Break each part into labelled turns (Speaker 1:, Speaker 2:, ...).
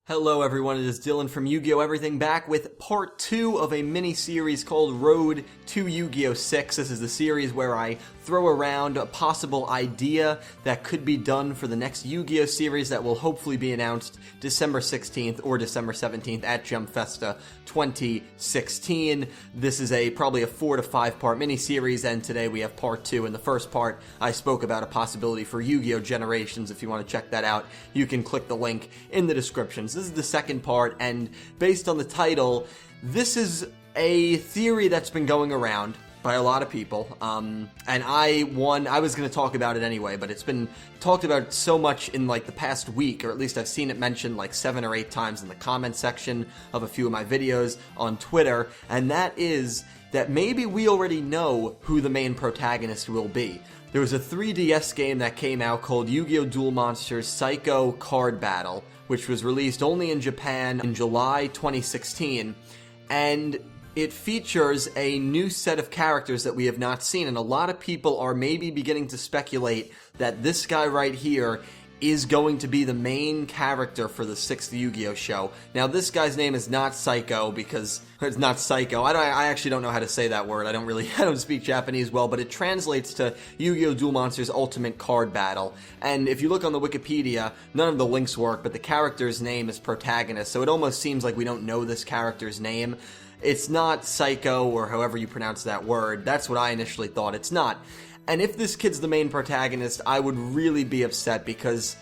Speaker 1: Hello everyone, it is Dylan from Yu-Gi-Oh! Everything back with part 2 of a mini-series called Road to Yu-Gi-Oh! 6. This is the series where I throw around a possible idea that could be done for the next Yu-Gi-Oh! Series that will hopefully be announced December 16th or December 17th at Gem Festa 2016. This is probably a 4 to 5 part mini-series, and today we have part 2. In the first part, I spoke about a possibility for Yu-Gi-Oh! Generations. If you want to check that out, you can click the link in the description. This is the second part, and based on the title, this is a theory that's been going around by a lot of people, and I was going to talk about it anyway, but it's been talked about so much in like the past week, or at least I've seen it mentioned like 7 or 8 times in the comment section of a few of my videos on Twitter, and that is that maybe we already know who the main protagonist will be. There was a 3DS game that came out called Yu-Gi-Oh! Duel Monsters Saikyo Card Battle, which was released only in Japan in July 2016, and it features a new set of characters that we have not seen, and a lot of people are maybe beginning to speculate that this guy right here is going to be the main character for the 6th Yu-Gi-Oh! Show. Now, this guy's name is not Saikyo, because it's not Saikyo. I actually don't know how to say that word. I don't speak Japanese well, but it translates to Yu-Gi-Oh! Duel Monsters Ultimate Card Battle. And if you look on the Wikipedia, none of the links work, but the character's name is protagonist, so it almost seems like we don't know this character's name. It's not Saikyo, or however you pronounce that word. That's what I initially thought. It's not. And if this kid's the main protagonist, I would really be upset, because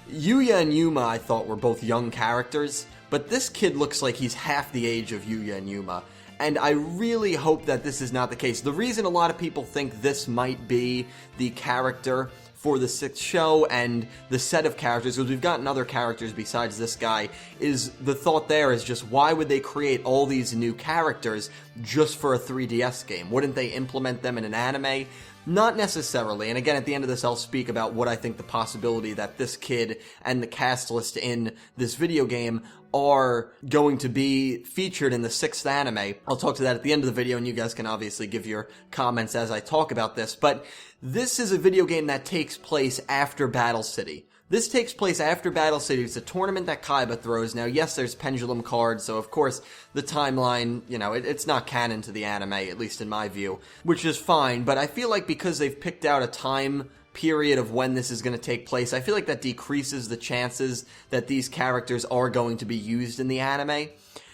Speaker 1: Yuya and Yuma, I thought, were both young characters, but this kid looks like he's half the age of Yuya and Yuma, and I really hope that this is not the case. The reason a lot of people think this might be the character for the 6th show and the set of characters, because we've gotten other characters besides this guy, is the thought there is just, why would they create all these new characters just for a 3DS game? Wouldn't they implement them in an anime? Not necessarily, and again, at the end of this, I'll speak about what I think the possibility that this kid and the cast list in this video game are going to be featured in the 6th anime. I'll talk to that at the end of the video, and you guys can obviously give your comments as I talk about this, but this is a video game that takes place after Battle City. This takes place after Battle City. It's a tournament that Kaiba throws. Now, yes, there's pendulum cards, so of course the timeline, it's not canon to the anime, at least in my view, which is fine, but I feel like because they've picked out a time period of when this is going to take place, I feel like that decreases the chances that these characters are going to be used in the anime.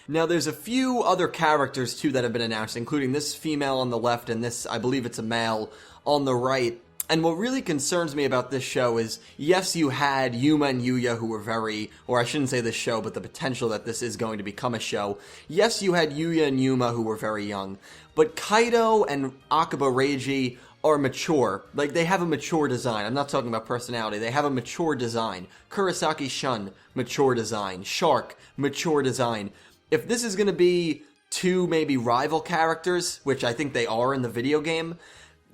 Speaker 1: Now, there's a few other characters, too, that have been announced, including this female on the left and this, I believe it's a male, on the right. And what really concerns me about this show is, yes, you had Yuma and Yuya who were or I shouldn't say this show, but the potential that this is going to become a show. Yes, you had Yuya and Yuma who were very young, but Kaido and Akiba Reiji are mature. Like, they have a mature design. I'm not talking about personality. They have a mature design. Kurosaki Shun, mature design. Shark, mature design. If this is going to be 2 maybe rival characters, which I think they are in the video game,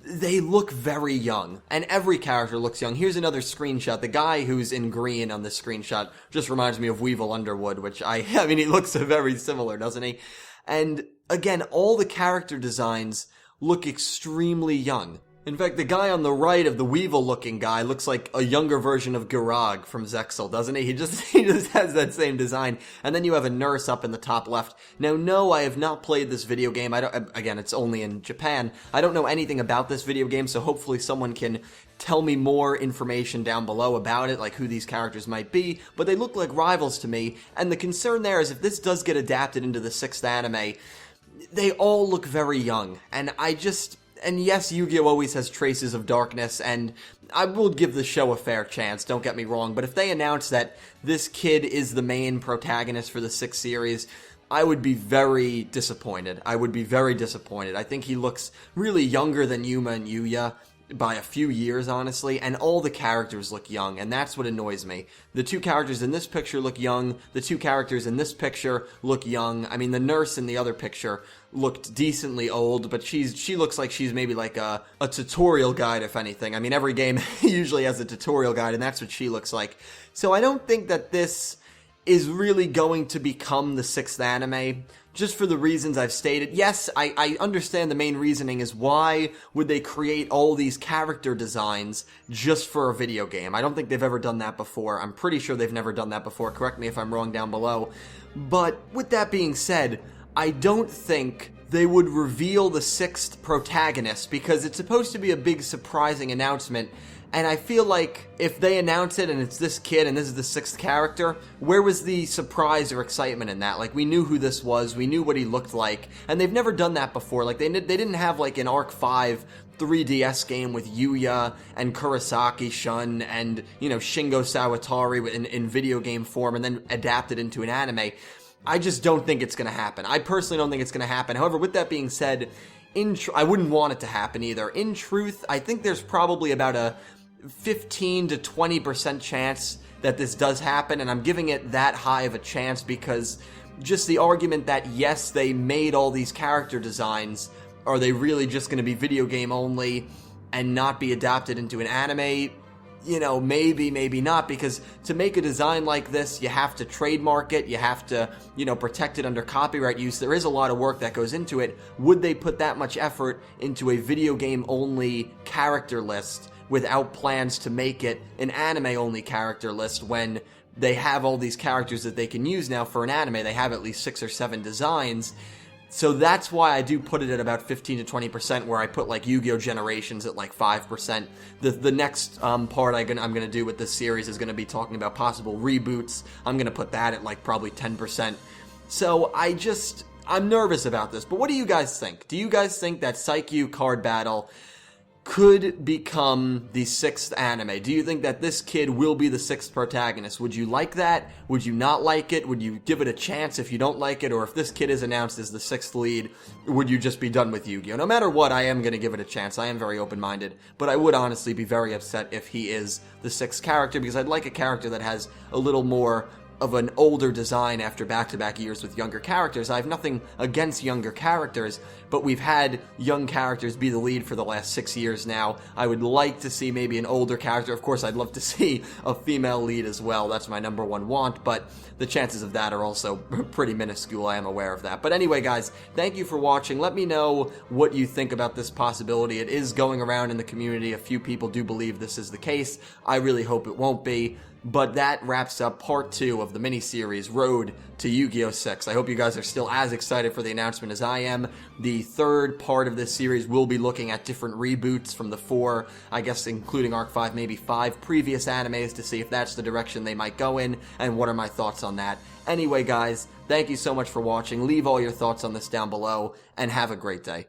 Speaker 1: they look very young, and every character looks young. Here's another screenshot. The guy who's in green on this screenshot just reminds me of Weevil Underwood, which I mean, he looks very similar, doesn't he? And again, all the character designs look extremely young. In fact, the guy on the right of the Weevil-looking guy looks like a younger version of Garag from Zexal, doesn't he? He just has that same design. And then you have a nurse up in the top left. Now, no, I have not played this video game. Again, it's only in Japan. I don't know anything about this video game, so hopefully someone can tell me more information down below about it, like who these characters might be. But they look like rivals to me. And the concern there is if this does get adapted into the 6th anime, they all look very young. And yes, Yu-Gi-Oh! Always has traces of darkness, and I will give the show a fair chance, don't get me wrong, but if they announce that this kid is the main protagonist for the 6th series, I would be very disappointed. I think he looks really younger than Yuma and Yuya by a few years, honestly, and all the characters look young, and that's what annoys me. The 2 characters in this picture look young, the 2 characters in this picture look young. I mean, the nurse in the other picture looked decently old, but she looks like she's maybe like a tutorial guide, if anything. I mean, every game usually has a tutorial guide, and that's what she looks like. So I don't think that this is really going to become the 6th anime, just for the reasons I've stated. Yes, I understand the main reasoning is why would they create all these character designs just for a video game? I don't think they've ever done that before. I'm pretty sure they've never done that before. Correct me if I'm wrong down below. But with that being said, I don't think they would reveal the 6th protagonist because it's supposed to be a big surprising announcement. And I feel like if they announce it and it's this kid and this is the 6th character, where was the surprise or excitement in that? Like, we knew who this was, we knew what he looked like, and they've never done that before. Like, they didn't have, like, an Arc 5 3DS game with Yugioh and Kurosaki Shun and, you know, Shingo Sawatari in video game form and then adapted into an anime. I just don't think it's going to happen. I personally don't think it's going to happen. However, with that being said, I wouldn't want it to happen either. In truth, I think there's probably about a 15 to 20% chance that this does happen, and I'm giving it that high of a chance because just the argument that, yes, they made all these character designs, are they really just going to be video game only and not be adapted into an anime? You know, maybe, maybe not, because to make a design like this, you have to trademark it, you have to, you know, protect it under copyright use. There is a lot of work that goes into it. Would they put that much effort into a video game only character list without plans to make it an anime-only character list when they have all these characters that they can use now for an anime? They have at least 6 or 7 designs. So that's why I do put it at about 15 to 20%, where I put, like, Yu-Gi-Oh! Generations at, like, 5%. The next part I'm gonna do with this series is gonna be talking about possible reboots. I'm gonna put that at, like, probably 10%. So I'm nervous about this. But what do you guys think? Do you guys think that Saikyo Card Battle could become the 6th anime? Do you think that this kid will be the 6th protagonist? Would you like that? Would you not like it? Would you give it a chance if you don't like it? Or if this kid is announced as the 6th lead, would you just be done with Yu-Gi-Oh? No matter what, I am going to give it a chance. I am very open-minded. But I would honestly be very upset if he is the 6th character, because I'd like a character that has a little more of an older design after back-to-back years with younger characters. I have nothing against younger characters, but we've had young characters be the lead for the last 6 years now. I would like to see maybe an older character. Of course, I'd love to see a female lead as well. That's my number one want, but the chances of that are also pretty minuscule. I am aware of that. But anyway, guys, thank you for watching. Let me know what you think about this possibility. It is going around in the community. A few people do believe this is the case. I really hope it won't be. But that wraps up part 2 of the mini-series, Road to Yu-Gi-Oh! 6. I hope you guys are still as excited for the announcement as I am. The 3rd part of this series will be looking at different reboots from the 4, I guess including Arc 5, maybe 5 previous animes to see if that's the direction they might go in, and what are my thoughts on that. Anyway, guys, thank you so much for watching. Leave all your thoughts on this down below, and have a great day.